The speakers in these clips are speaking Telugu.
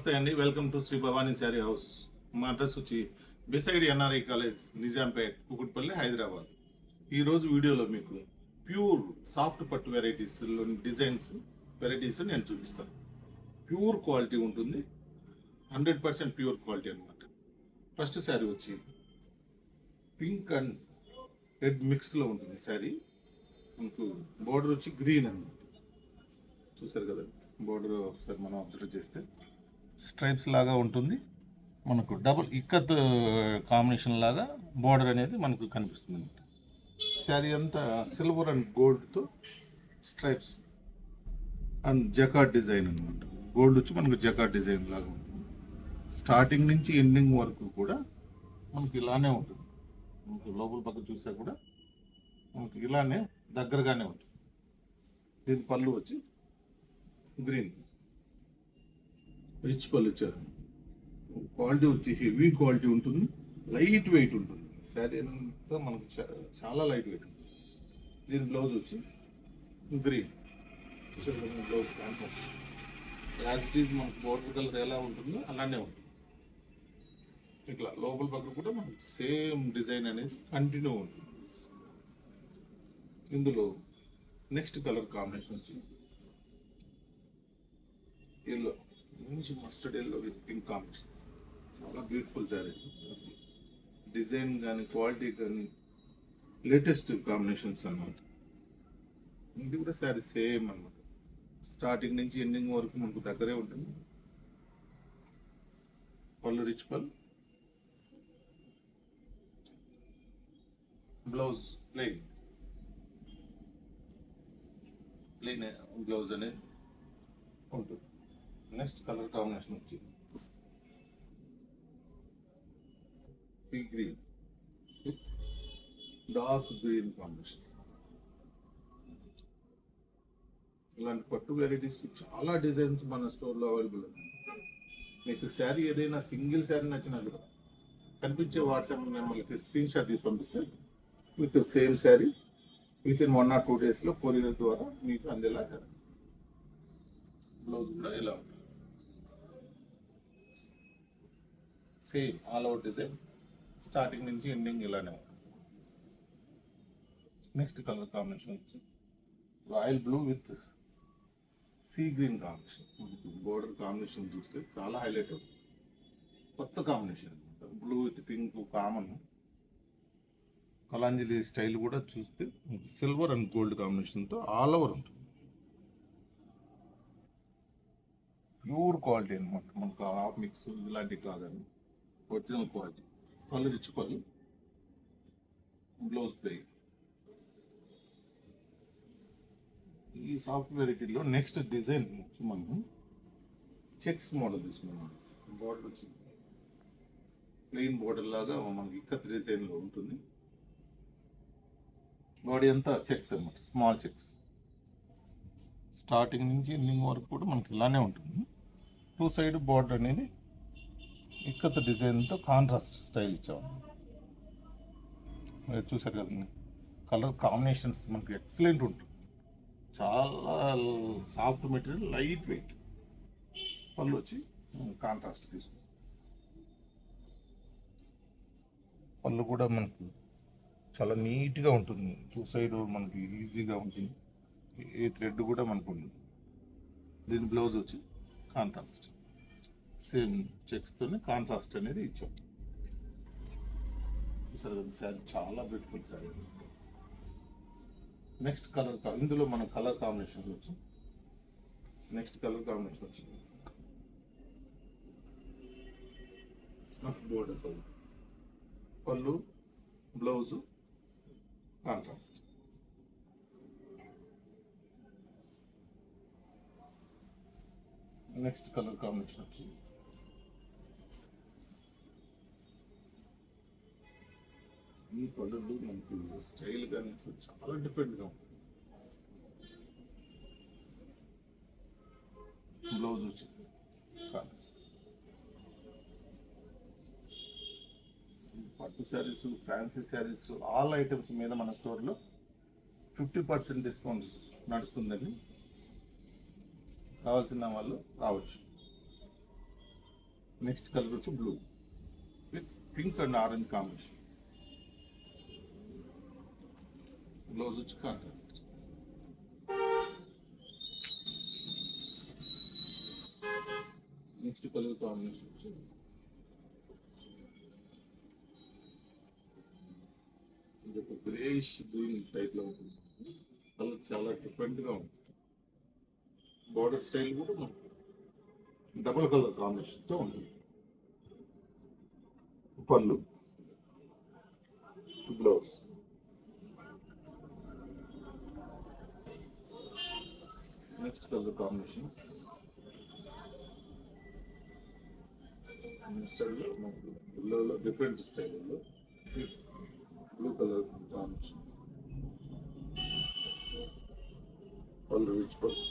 నమస్తే అండి, welcome to Sri Bhavani saree house. మా అడ్రస్ వచ్చి beside NRI college, Nizampet, Kukatpally, Hyderabad. ఈరోజు వీడియోలో మీకు ప్యూర్ సాఫ్ట్ పట్టు వెరైటీస్లోని డిజైన్స్ వెరైటీస్ నేను చూపిస్తాను. ప్యూర్ క్వాలిటీ ఉంటుంది, 100% ప్యూర్ క్వాలిటీ అనమాట. ఫస్ట్ శారీ వచ్చి పింక్ అండ్ రెడ్ మిక్స్లో ఉంటుంది శారీ. మనకు బోర్డర్ వచ్చి గ్రీన్ అనమాట. చూసారు కదా, బోర్డర్ ఒకసారి మనం అబ్జర్వ్ చేస్తే స్ట్రైప్స్ లాగా ఉంటుంది. మనకు డబుల్ ఇక్కత్ కాంబినేషన్ లాగా బోర్డర్ అనేది మనకు కనిపిస్తుంది అనమాట. శారీ అంతా సిల్వర్ అండ్ గోల్డ్తో స్ట్రైప్స్ అండ్ జకార్డ్ డిజైన్ అనమాట. గోల్డ్ వచ్చి మనకు జకార్డ్ డిజైన్ లాగా ఉంటుంది. స్టార్టింగ్ నుంచి ఎండింగ్ వరకు కూడా మనకి ఇలానే ఉంటుంది. మనకు లోపల పక్క చూసా కూడా మనకి ఇలానే దగ్గరగానే ఉంటుంది. దీని పళ్ళు వచ్చి గ్రీన్ రిచ్ పళ్ళు ఇచ్చారు. క్వాలిటీ వచ్చి హెవీ క్వాలిటీ ఉంటుంది, లైట్ వెయిట్ ఉంటుంది. శారీ అంతా మనకు చాలా లైట్ వెయిట్ ఉంటుంది. దీని బ్లౌజ్ వచ్చి green. Blouse contrast as it is మనకు బోర్డర్ కలర్ ఎలా ఉంటుందో అలానే ఉంటుంది. ఇట్లా లోపల పక్కన కూడా మనకు సేమ్ డిజైన్ అనేది కంటిన్యూ ఉంటుంది. ఇందులో నెక్స్ట్ కలర్ కాంబినేషన్ వచ్చి ఎల్లో, మంచి mustard yellow with pink combination. చాలా బ్యూటిఫుల్ శారీ. డిజైన్ కానీ క్వాలిటీ కానీ లేటెస్ట్ కాంబినేషన్స్ అన్నమాట. ఇది కూడా శారీ సేమ్ అన్నమాట. స్టార్టింగ్ నుంచి ఎండింగ్ వరకు మనకు దగ్గరే ఉంటుంది. పళ్ళు రిచ్ పళ్ళు, బ్లౌజ్ ప్లెయిన్ బ్లౌజ్ అనేది ఉంటుంది. నెక్స్ట్ కలర్ కాంబినేషన్ వచ్చి sea green with dark green combination. ఇలాంటి పట్టు వెరైటీస్ చాలా డిజైన్స్ మన స్టోర్లో అవైలబుల్ ఉన్నాయి. మీకు శారీ ఏదైనా సింగిల్ శారీ నచ్చినా కూడా కనిపించే వాట్సాప్ నెంబర్కి స్క్రీన్ షాట్ తీసి పంపిస్తే మీకు same sari with in 1 or 2 daysలో కొరియర్ ద్వారా మీకు అందేలా జరుగుతుంది. బ్లౌజ్ కూడా ఇలా ఉంటుంది, same all over design. Starting నుంచి ఎండింగ్ ఇలానే ఉంటుంది. నెక్స్ట్ కలర్ కాంబినేషన్ వచ్చి royal blue with sea green combination. Border combination చూస్తే చాలా హైలైట్ అవుతుంది. కొత్త combination, blue with pink common. Kalanjali style కూడా చూస్తే సిల్వర్ అండ్ గోల్డ్ కాంబినేషన్తో ఆల్ ఓవర్ ఉంటుంది. ప్యూర్ క్వాలిటీ అనమాట. మనకు హాఫ్ మిక్స్ ఇలాంటివి కాదని ఒరిజినల్ క్వాలిటీ. పళ్ళు రిచ్ పళ్ళు, బ్లౌజ్ ప్లెయిన్. ఈ సాఫ్ట్ వెరైటీలో నెక్స్ట్ డిజైన్ వచ్చి మనం చెక్స్ మోడల్ తీసుకున్నాం. బోర్డర్ వచ్చి ప్లెయిన్ బోర్డర్ లాగా మనకి ఇక్కత్ డిజైన్లో ఉంటుంది. బాడీ అంతా చెక్స్ అనమాట, స్మాల్ చెక్స్. స్టార్టింగ్ నుంచి ఎండింగ్ వరకు కూడా మనకి ఇలానే ఉంటుంది. 2 సైడ్ బోర్డర్ అనేది ఇక్కత డిజైన్తో కాంట్రాస్ట్ స్టైల్ ఇచ్చాము. మీరు చూసారు కదండి, కలర్ కాంబినేషన్స్ మనకి ఎక్సలెంట్ ఉంటుంది. చాలా సాఫ్ట్ మెటీరియల్, లైట్ వెయిట్. పళ్ళు వచ్చి కాంట్రాస్ట్ తీసుకుంటాం. పళ్ళు కూడా మనకు చాలా నీట్గా ఉంటుంది. 2 సైడ్ మనకి ఈజీగా ఉంటుంది. ఏ థ్రెడ్ కూడా మనకు ఉంది. దీని బ్లౌజ్ వచ్చి కాంట్రాస్ట్, సేమ్ చెక్స్తోనే కాంట్రాస్ట్ అనేది ఇచ్చాం. చూసారు కదా, శారీ చాలా బ్యూటిఫుల్ శారీ. నెక్స్ట్ కలర్, ఇందులో మన కలర్ కాంబినేషన్ వచ్చి నెక్స్ట్ కలర్ కాంబినేషన్ వచ్చి స్నఫ్ బోర్డర్ పళ్ళు, blouse contrast. Next colour combination వచ్చి ఈ పళ్ళల్లో మనకు స్టైల్ కానీ చాలా డిఫరెంట్గా ఉంటుంది. బ్లౌజ్ వచ్చి కాంట్రాస్ట్. పట్టు saris, fancy saris, all items మీద మన స్టోర్లో 50% డిస్కౌంట్ నడుస్తుందండి. కావాల్సిన వాళ్ళు రావచ్చు. నెక్స్ట్ కలర్ వచ్చి blue with pink and orange combination. Blouse వచ్చి కాంట్రాస్ట్. నెక్స్ట్ కలర్ కాంబినేషన్ వచ్చి ఇది ఒక గ్రేష్ గ్రీన్ టైప్ లో ఉంటుంది. కలర్ చాలా డిఫరెంట్ గా ఉంటుంది. బార్డర్ స్టైల్ కూడా డబుల్ కలర్ కాంబినేషన్ తో ఉంటుంది. పళ్ళు, బ్లౌజ్. నెక్స్ట్ కలర్ కాంబినేషన్ స్టైల్లో బ్లూలో డిఫరెంట్ స్టైల్లో బ్లూ కలర్ కాంబినేషన్. పళ్ళు రిచ్ పళ్ళు,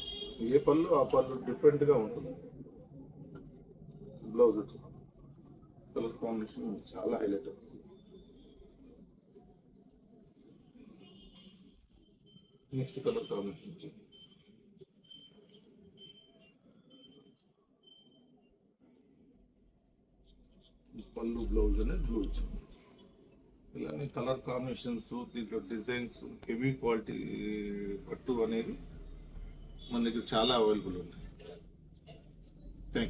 ఏ పళ్ళు ఆ పళ్ళు డిఫరెంట్గా ఉంటుంది. బ్లౌజ్ వచ్చి కలర్ కాంబినేషన్ చాలా హైలైట్ అవుతుంది. నెక్స్ట్ కలర్ కాంబినేషన్ వచ్చి పళ్ళు, బ్లౌజ్ అనేది బ్లూ వచ్చింది. ఇలానే కలర్ కాంబినేషన్స్, దీంట్లో డిజైన్స్, హెవీ క్వాలిటీ పట్టు అనేది మన దగ్గర చాలా అవైలబుల్ ఉన్నాయి.